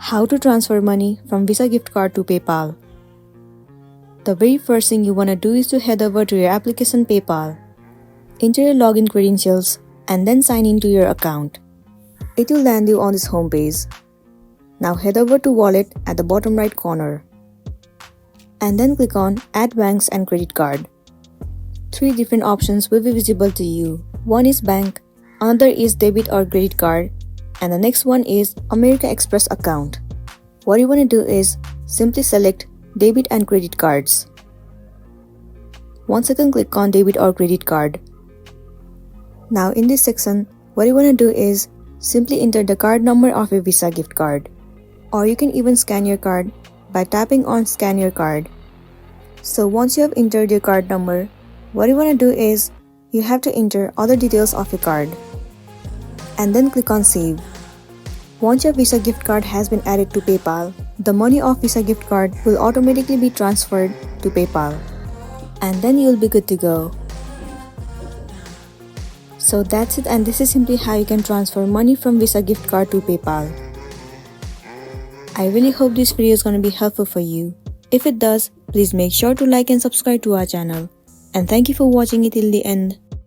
How to transfer money from Visa gift card to PayPal. The very first thing you want to do is to head over to your application PayPal. Enter your login credentials and then sign into your account. It will land you on this homepage. Now head over to Wallet at the bottom right corner. And then click on Add Banks and Credit Card. 3 different options will be visible to you. One is bank, another is debit or credit card, and the next one is American Express account. What you want to do is simply select debit and credit cards. Once again, click on debit or credit card. Now in this section, what you want to do is simply enter the card number of a Visa gift card. Or you can even scan your card by tapping on scan your card. So once you have entered your card number, what you want to do is you have to enter other details of your card. And then click on save. Once your Visa gift card has been added to PayPal, the money of Visa gift card will automatically be transferred to PayPal. And then you'll be good to go. So that's it, and this is simply how you can transfer money from Visa gift card to PayPal. I really hope this video is going to be helpful for you. If it does, please make sure to like and subscribe to our channel. And thank you for watching it till the end.